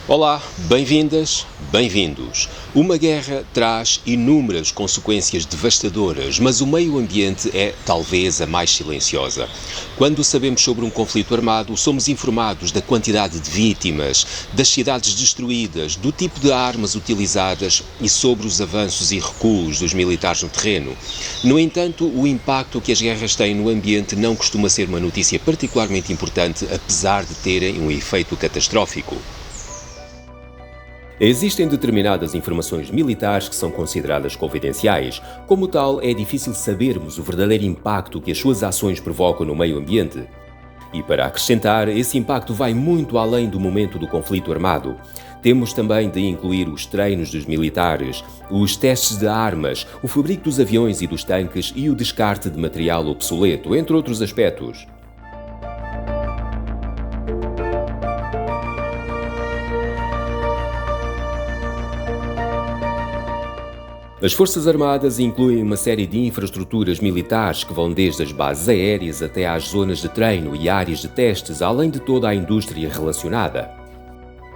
Olá, bem-vindas, bem-vindos. Uma guerra traz inúmeras consequências devastadoras, mas o meio ambiente é talvez a mais silenciosa. Quando sabemos sobre um conflito armado, somos informados da quantidade de vítimas, das cidades destruídas, do tipo de armas utilizadas e sobre os avanços e recuos dos militares no terreno. No entanto, o impacto que as guerras têm no ambiente não costuma ser uma notícia particularmente importante, apesar de terem um efeito catastrófico. Existem determinadas informações militares que são consideradas confidenciais. Como tal, é difícil sabermos o verdadeiro impacto que as suas ações provocam no meio ambiente. E para acrescentar, esse impacto vai muito além do momento do conflito armado. Temos também de incluir os treinos dos militares, os testes de armas, o fabrico dos aviões e dos tanques e o descarte de material obsoleto, entre outros aspectos. As Forças Armadas incluem uma série de infraestruturas militares que vão desde as bases aéreas até às zonas de treino e áreas de testes, além de toda a indústria relacionada.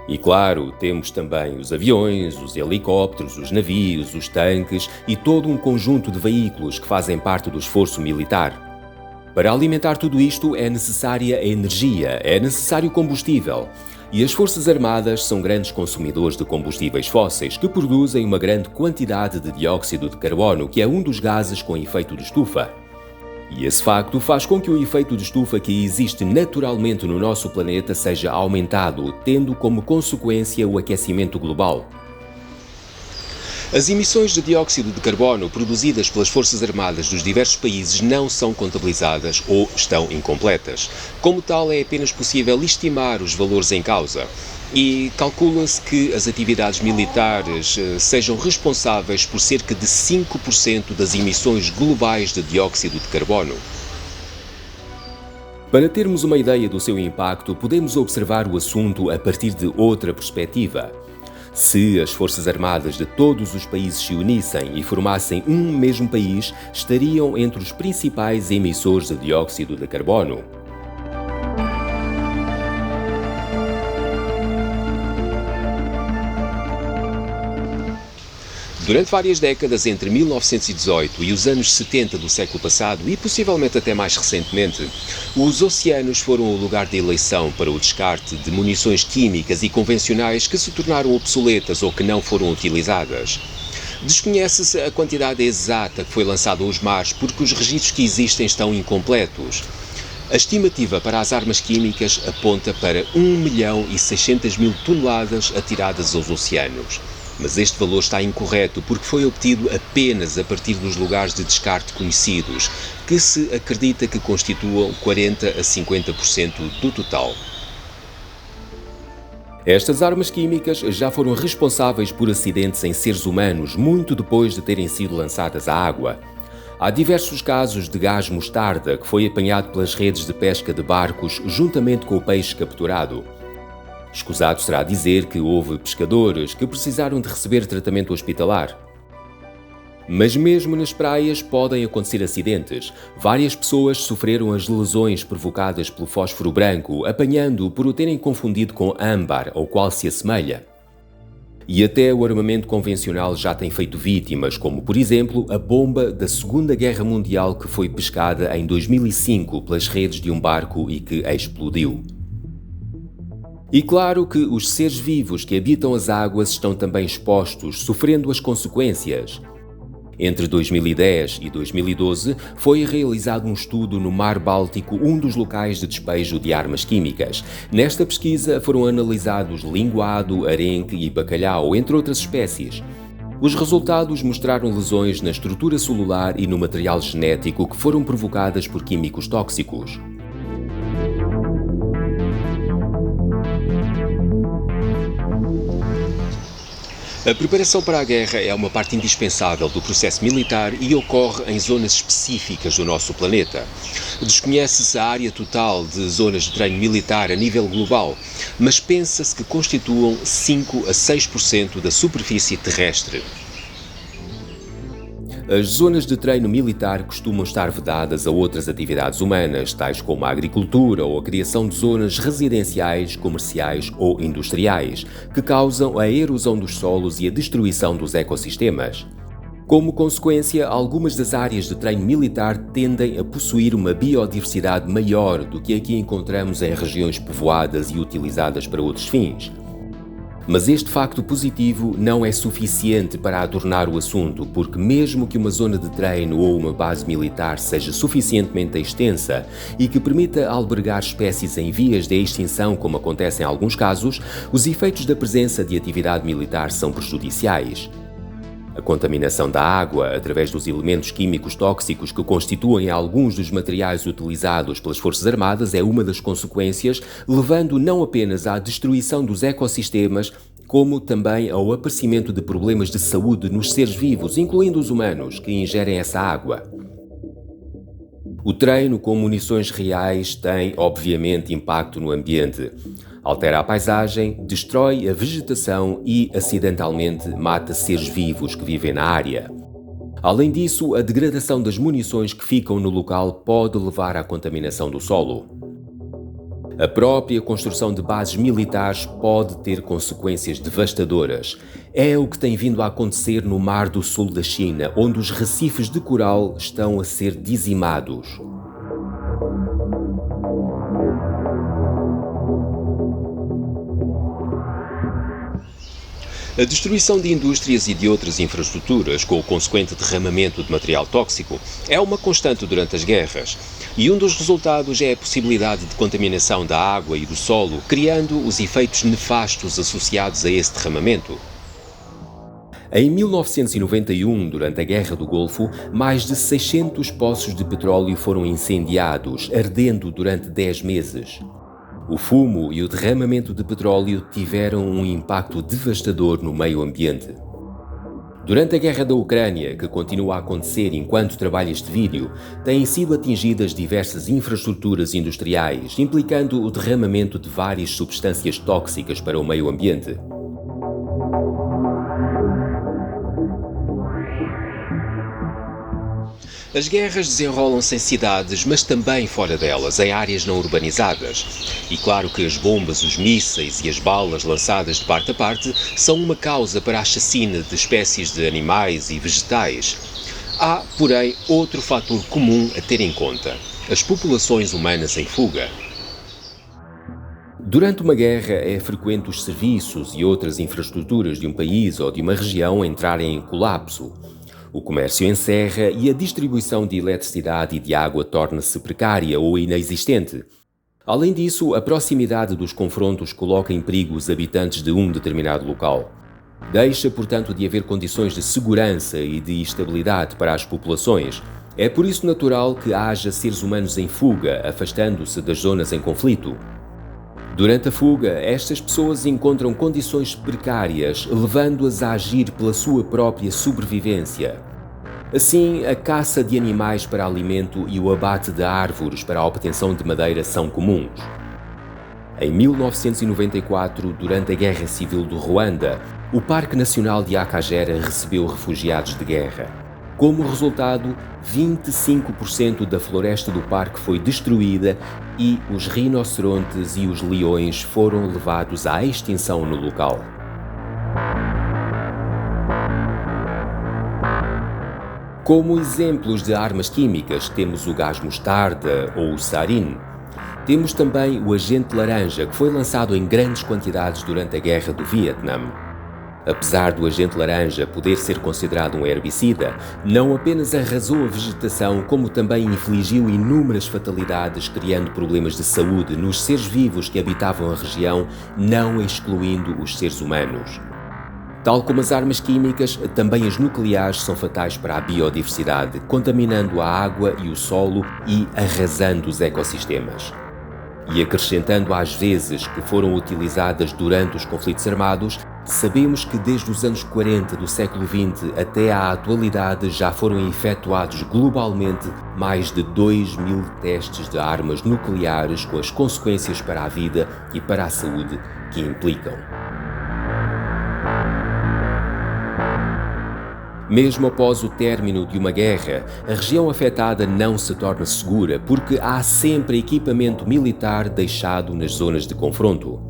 E claro, temos também os aviões, os helicópteros, os navios, os tanques e todo um conjunto de veículos que fazem parte do esforço militar. Para alimentar tudo isto é necessária energia, é necessário combustível. E as Forças Armadas são grandes consumidores de combustíveis fósseis que produzem uma grande quantidade de dióxido de carbono, que é um dos gases com efeito de estufa. E esse facto faz com que o efeito de estufa que existe naturalmente no nosso planeta seja aumentado, tendo como consequência o aquecimento global. As emissões de dióxido de carbono produzidas pelas Forças Armadas dos diversos países não são contabilizadas ou estão incompletas. Como tal, é apenas possível estimar os valores em causa. E calcula-se que as atividades militares sejam responsáveis por cerca de 5% das emissões globais de dióxido de carbono. Para termos uma ideia do seu impacto, podemos observar o assunto a partir de outra perspectiva. Se as Forças Armadas de todos os países se unissem e formassem um mesmo país, estariam entre os principais emissores de dióxido de carbono. Durante várias décadas, entre 1918 e os anos 70 do século passado, e possivelmente até mais recentemente, os oceanos foram o lugar de eleição para o descarte de munições químicas e convencionais que se tornaram obsoletas ou que não foram utilizadas. Desconhece-se a quantidade exata que foi lançada aos mares porque os registros que existem estão incompletos. A estimativa para as armas químicas aponta para 1.600.000 toneladas atiradas aos oceanos. Mas este valor está incorreto porque foi obtido apenas a partir dos lugares de descarte conhecidos, que se acredita que constituam 40 a 50% do total. Estas armas químicas já foram responsáveis por acidentes em seres humanos muito depois de terem sido lançadas à água. Há diversos casos de gás mostarda que foi apanhado pelas redes de pesca de barcos juntamente com o peixe capturado. Escusado será dizer que houve pescadores que precisaram de receber tratamento hospitalar. Mas mesmo nas praias podem acontecer acidentes. Várias pessoas sofreram as lesões provocadas pelo fósforo branco, apanhando-o por o terem confundido com âmbar, ao qual se assemelha. E até o armamento convencional já tem feito vítimas, como por exemplo a bomba da Segunda Guerra Mundial que foi pescada em 2005 pelas redes de um barco e que explodiu. E claro que os seres vivos que habitam as águas estão também expostos, sofrendo as consequências. Entre 2010 e 2012, foi realizado um estudo no Mar Báltico, um dos locais de despejo de armas químicas. Nesta pesquisa foram analisados linguado, arenque e bacalhau, entre outras espécies. Os resultados mostraram lesões na estrutura celular e no material genético que foram provocadas por químicos tóxicos. A preparação para a guerra é uma parte indispensável do processo militar e ocorre em zonas específicas do nosso planeta. Desconhece-se a área total de zonas de treino militar a nível global, mas pensa-se que constituam 5 a 6% da superfície terrestre. As zonas de treino militar costumam estar vedadas a outras atividades humanas, tais como a agricultura ou a criação de zonas residenciais, comerciais ou industriais, que causam a erosão dos solos e a destruição dos ecossistemas. Como consequência, algumas das áreas de treino militar tendem a possuir uma biodiversidade maior do que a que encontramos em regiões povoadas e utilizadas para outros fins. Mas este facto positivo não é suficiente para adornar o assunto, porque mesmo que uma zona de treino ou uma base militar seja suficientemente extensa e que permita albergar espécies em vias de extinção, como acontece em alguns casos, os efeitos da presença de atividade militar são prejudiciais. A contaminação da água, através dos elementos químicos tóxicos que constituem alguns dos materiais utilizados pelas Forças Armadas, é uma das consequências, levando não apenas à destruição dos ecossistemas, como também ao aparecimento de problemas de saúde nos seres vivos, incluindo os humanos, que ingerem essa água. O treino com munições reais tem, obviamente, impacto no ambiente. Altera a paisagem, destrói a vegetação e, acidentalmente, mata seres vivos que vivem na área. Além disso, a degradação das munições que ficam no local pode levar à contaminação do solo. A própria construção de bases militares pode ter consequências devastadoras. É o que tem vindo a acontecer no Mar do Sul da China, onde os recifes de coral estão a ser dizimados. A destruição de indústrias e de outras infraestruturas, com o consequente derramamento de material tóxico, é uma constante durante as guerras. E um dos resultados é a possibilidade de contaminação da água e do solo, criando os efeitos nefastos associados a esse derramamento. Em 1991, durante a Guerra do Golfo, mais de 600 poços de petróleo foram incendiados, ardendo durante 10 meses. O fumo e o derramamento de petróleo tiveram um impacto devastador no meio ambiente. Durante a guerra da Ucrânia, que continua a acontecer enquanto trabalha este vídeo, têm sido atingidas diversas infraestruturas industriais, implicando o derramamento de várias substâncias tóxicas para o meio ambiente. As guerras desenrolam-se em cidades, mas também fora delas, em áreas não urbanizadas. E claro que as bombas, os mísseis e as balas lançadas de parte a parte são uma causa para a chacina de espécies de animais e vegetais. Há, porém, outro fator comum a ter em conta: as populações humanas em fuga. Durante uma guerra, é frequente os serviços e outras infraestruturas de um país ou de uma região entrarem em colapso. O comércio encerra e a distribuição de eletricidade e de água torna-se precária ou inexistente. Além disso, a proximidade dos confrontos coloca em perigo os habitantes de um determinado local. Deixa, portanto, de haver condições de segurança e de estabilidade para as populações. É por isso natural que haja seres humanos em fuga, afastando-se das zonas em conflito. Durante a fuga, estas pessoas encontram condições precárias, levando-as a agir pela sua própria sobrevivência. Assim, a caça de animais para alimento e o abate de árvores para a obtenção de madeira são comuns. Em 1994, durante a Guerra Civil do Ruanda, o Parque Nacional de Akagera recebeu refugiados de guerra. Como resultado, 25% da floresta do parque foi destruída e os rinocerontes e os leões foram levados à extinção no local. Como exemplos de armas químicas, temos o gás mostarda ou o sarin. Temos também o agente laranja, que foi lançado em grandes quantidades durante a Guerra do Vietnã. Apesar do agente laranja poder ser considerado um herbicida, não apenas arrasou a vegetação, como também infligiu inúmeras fatalidades, criando problemas de saúde nos seres vivos que habitavam a região, não excluindo os seres humanos. Tal como as armas químicas, também as nucleares são fatais para a biodiversidade, contaminando a água e o solo e arrasando os ecossistemas. E acrescentando às vezes que foram utilizadas durante os conflitos armados, sabemos que desde os anos 40 do século XX até à atualidade já foram efetuados globalmente mais de 2.000 testes de armas nucleares, com as consequências para a vida e para a saúde que implicam. Mesmo após o término de uma guerra, a região afetada não se torna segura porque há sempre equipamento militar deixado nas zonas de confronto.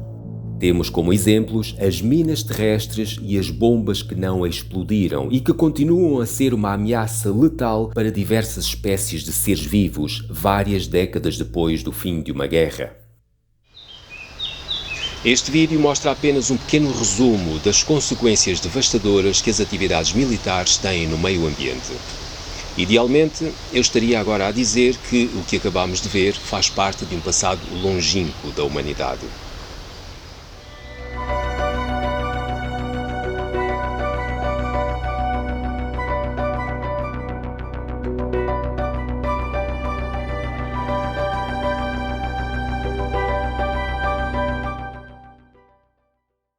Temos como exemplos as minas terrestres e as bombas que não explodiram e que continuam a ser uma ameaça letal para diversas espécies de seres vivos, várias décadas depois do fim de uma guerra. Este vídeo mostra apenas um pequeno resumo das consequências devastadoras que as atividades militares têm no meio ambiente. Idealmente, eu estaria agora a dizer que o que acabamos de ver faz parte de um passado longínquo da humanidade.